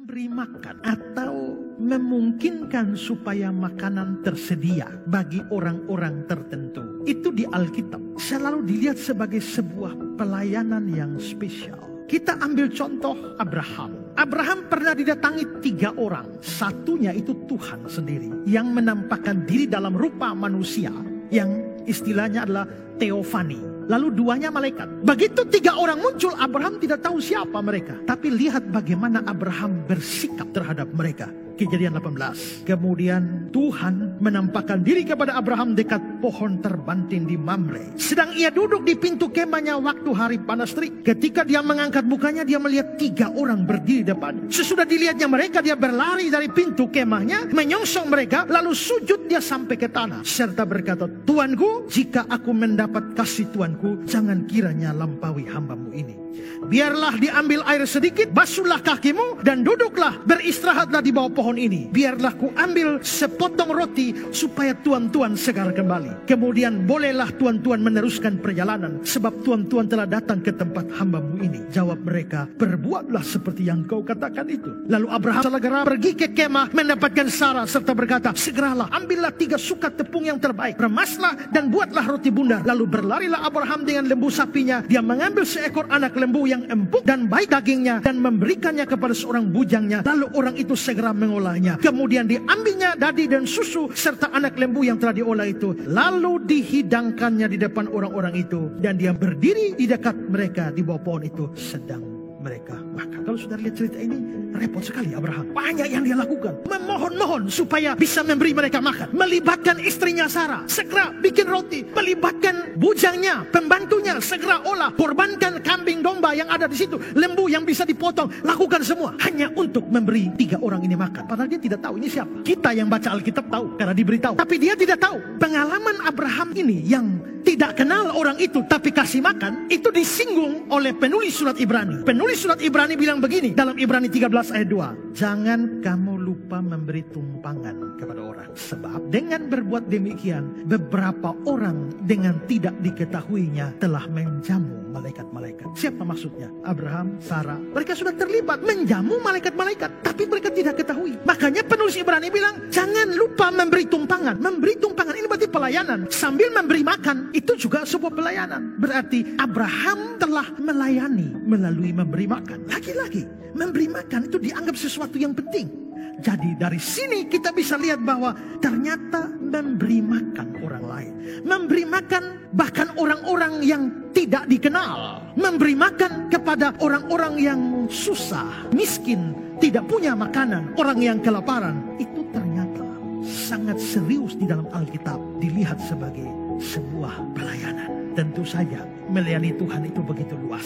memberi makan atau memungkinkan supaya makanan tersedia bagi orang-orang tertentu, itu di Alkitab selalu dilihat sebagai sebuah pelayanan yang spesial. Kita ambil contoh Abraham. Abraham pernah didatangi 3 orang. Satunya itu Tuhan sendiri yang menampakkan diri dalam rupa manusia, yang istilahnya adalah teofani. Lalu 2-nya malaikat. Begitu 3 orang muncul, Abraham tidak tahu siapa mereka. Tapi lihat bagaimana Abraham bersikap terhadap mereka. Kejadian 18. Kemudian Tuhan menampakkan diri kepada Abraham dekat pohon terbanting di Mamre. Sedang ia duduk di pintu kemahnya waktu hari panas terik. Ketika dia mengangkat mukanya, dia melihat 3 orang berdiri depan. Sesudah dilihatnya mereka, dia berlari dari pintu kemahnya, menyongsong mereka, lalu sujud dia sampai ke tanah. Serta berkata, Tuanku, jika aku mendapat kasih Tuanku, jangan kiranya lampaui hambamu ini. Biarlah diambil air sedikit, basuhlah kakimu, dan duduklah, beristirahatlah di bawah pohon ini. Biarlah ku ambil sepotong roti, supaya tuan-tuan segar kembali. Kemudian bolehlah tuan-tuan meneruskan perjalanan, sebab tuan-tuan telah datang ke tempat hambamu ini. Jawab mereka, perbuatlah seperti yang kau katakan itu. Lalu Abraham segera pergi ke kemah, mendapatkan Sarah, serta berkata, segeralah, ambillah 3 sukat tepung yang terbaik, remaslah dan buatlah roti bundar. Lalu berlarilah Abraham dengan lembu sapinya. Dia mengambil seekor anak lembu yang empuk dan baik dagingnya, dan memberikannya kepada seorang bujangnya. Lalu orang itu segera mengolahnya. Kemudian diambilnya dadi dan susu serta anak lembu yang telah diolah itu, lalu dihidangkannya di depan orang-orang itu, dan dia berdiri di dekat mereka di bawah pohon itu sedang mereka makan. Kalau sudah lihat cerita ini, repot sekali Abraham. Banyak yang dia lakukan. Memohon-mohon supaya bisa memberi mereka makan. Melibatkan istrinya Sarah, segera bikin roti. Melibatkan bujangnya, pembantunya, segera olah. Korbankan kambing domba yang ada di situ, lembu yang bisa dipotong. Lakukan semua hanya untuk memberi 3 orang ini makan. Padahal dia tidak tahu ini siapa. Kita yang baca Alkitab tahu karena diberitahu. Tapi dia tidak tahu. Pengalaman Abraham ini yang tidak kenal orang itu tapi kasih makan, itu disinggung oleh penulis surat Ibrani. Penulis surat Ibrani bilang begini dalam Ibrani 13 ayat 2. Jangan kamu lupa memberi tumpangan kepada orang, sebab dengan berbuat demikian beberapa orang dengan tidak diketahuinya telah menjamu malaikat-malaikat. Siapa maksudnya? Abraham, Sarah. Mereka sudah terlibat menjamu malaikat-malaikat, tapi mereka tidak ketahui. Makanya penulis Ibrani bilang, jangan lupa memberi tumpangan. Memberi tumpangan ini berarti pelayanan. Sambil memberi makan, itu juga sebuah pelayanan. Berarti Abraham telah melayani melalui memberi makan. Lagi-lagi, memberi makan itu dianggap sesuatu yang penting. Jadi dari sini kita bisa lihat bahwa ternyata memberi makan orang lain, memberi makan bahkan orang-orang yang tidak dikenal, memberi makan kepada orang-orang yang susah, miskin, tidak punya makanan, orang yang kelaparan, itu ternyata sangat serius di dalam Alkitab dilihat sebagai sebuah pelayanan. Tentu saja melayani Tuhan itu begitu luas.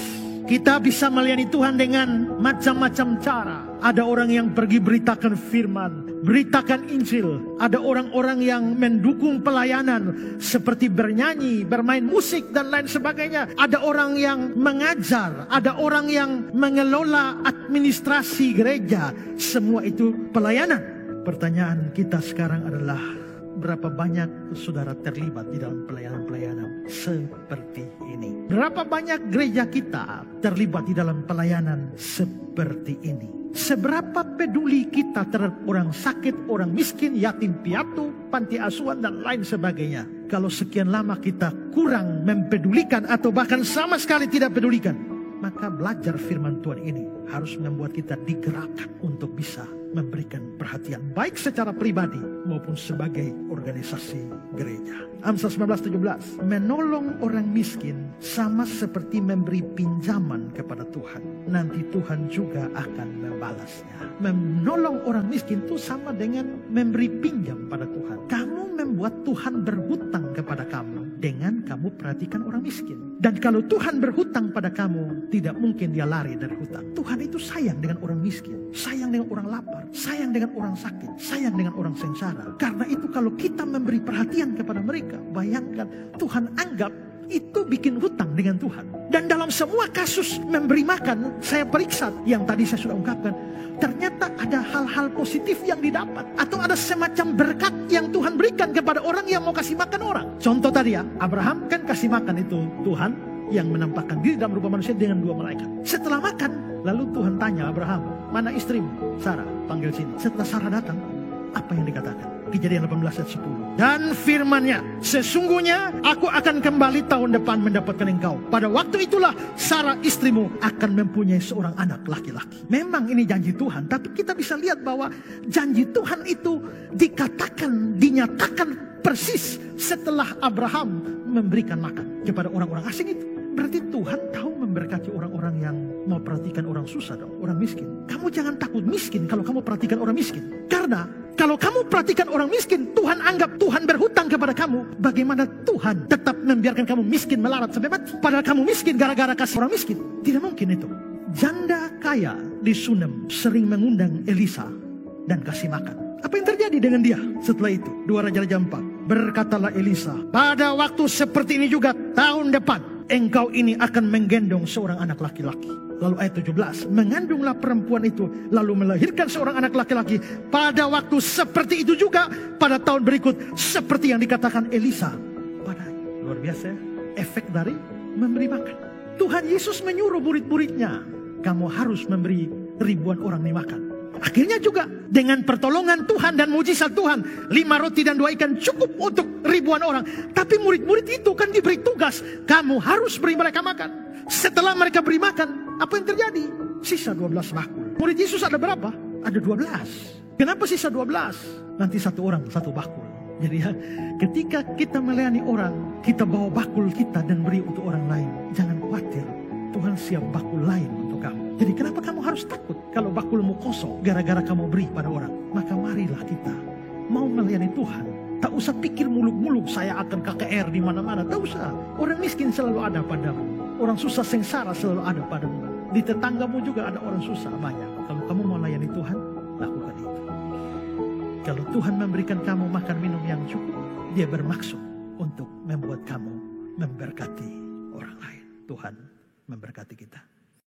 Kita bisa melayani Tuhan dengan macam-macam cara. Ada orang yang pergi beritakan firman, beritakan Injil. Ada orang-orang yang mendukung pelayanan seperti bernyanyi, bermain musik dan lain sebagainya. Ada orang yang mengajar, ada orang yang mengelola administrasi gereja. Semua itu pelayanan. Pertanyaan kita sekarang adalah, berapa banyak saudara terlibat di dalam pelayanan-pelayanan seperti ini? Berapa banyak gereja kita terlibat di dalam pelayanan seperti ini? Seberapa peduli kita terhadap orang sakit, orang miskin, yatim piatu, panti asuhan dan lain sebagainya? Kalau sekian lama kita kurang mempedulikan atau bahkan sama sekali tidak pedulikan, maka belajar firman Tuhan ini harus membuat kita digerakkan untuk bisa memberikan perhatian baik secara pribadi maupun sebagai organisasi gereja. Amsal 19:17, menolong orang miskin sama seperti memberi pinjaman kepada Tuhan. Nanti Tuhan juga akan membalasnya. Menolong orang miskin itu sama dengan memberi pinjam pada Tuhan. Kamu membuat Tuhan berhutang kepada kamu dengan kamu perhatikan orang miskin. Dan kalau Tuhan berhutang pada kamu, tidak mungkin dia lari dari hutang. Tuhan itu sayang dengan orang miskin, sayang dengan orang lapar, sayang dengan orang sakit, sayang dengan orang sengsara. Karena itu kalau kita memberi perhatian kepada mereka, bayangkan Tuhan anggap itu bikin hutang dengan Tuhan. Dan dalam semua kasus memberi makan, saya periksa yang tadi saya sudah ungkapkan, ternyata ada hal-hal positif yang didapat, atau ada semacam berkat yang Tuhan berikan kepada orang yang mau kasih makan orang. Contoh tadi ya, Abraham kan kasih makan itu Tuhan yang menampakkan diri dalam rupa manusia dengan 2 malaikat. Setelah makan, lalu Tuhan tanya Abraham, mana istrimu? Sarah, panggil sini. Setelah Sarah datang, apa yang dikatakan? Kejadian 18 ayat 10. Dan firman-Nya, sesungguhnya aku akan kembali tahun depan mendapatkan engkau. Pada waktu itulah Sarah istrimu akan mempunyai seorang anak laki-laki. Memang ini janji Tuhan, tapi kita bisa lihat bahwa janji Tuhan itu dinyatakan persis setelah Abraham memberikan makan kepada orang-orang asing itu. Berarti Tuhan tahu memberkati orang-orang yang mau perhatikan orang susah dong, orang miskin. Kamu jangan takut miskin kalau kamu perhatikan orang miskin. Karena kalau kamu perhatikan orang miskin, Tuhan anggap Tuhan berhutang kepada kamu. Bagaimana Tuhan tetap membiarkan kamu miskin melarat sampai mati? Padahal kamu miskin gara-gara kasih orang miskin. Tidak mungkin itu. Janda kaya di Sunem sering mengundang Elisa dan kasih makan. Apa yang terjadi dengan dia setelah itu? 2 Raja-Raja 4. Berkatalah Elisa, pada waktu seperti ini juga tahun depan, engkau ini akan menggendong seorang anak laki-laki. Lalu ayat 17, mengandunglah perempuan itu, lalu melahirkan seorang anak laki-laki. Pada waktu seperti itu juga, pada tahun berikut, seperti yang dikatakan Elisa padanya. Luar biasa ya, efek dari memberi makan. Tuhan Yesus menyuruh murid-muridnya, kamu harus memberi ribuan orang ini makan. Akhirnya juga dengan pertolongan Tuhan dan mujizat Tuhan, 5 roti dan 2 ikan cukup untuk ribuan orang. Tapi murid-murid itu kan diberi tugas, kamu harus beri mereka makan. Setelah mereka beri makan, apa yang terjadi? Sisa 12 bakul. Murid Yesus ada berapa? Ada 12. Kenapa sisa 12? Nanti 1 orang 1 bakul. Jadi ya, ketika kita melayani orang, kita bawa bakul kita dan beri untuk orang lain. Jangan khawatir, Tuhan siap bakul lain untuk kamu. Jadi kenapa kamu harus takut kalau bakulmu kosong gara-gara kamu beri pada orang? Maka marilah kita mau melayani Tuhan. Tak usah pikir muluk-muluk saya akan KKR di mana-mana. Tak usah. Orang miskin selalu ada padamu. Orang susah sengsara selalu ada padamu. Di tetanggamu juga ada orang susah banyak. Kalau kamu mau melayani Tuhan, lakukan itu. Kalau Tuhan memberikan kamu makan minum yang cukup, Dia bermaksud untuk membuat kamu memberkati orang lain. Tuhan memberkati kita.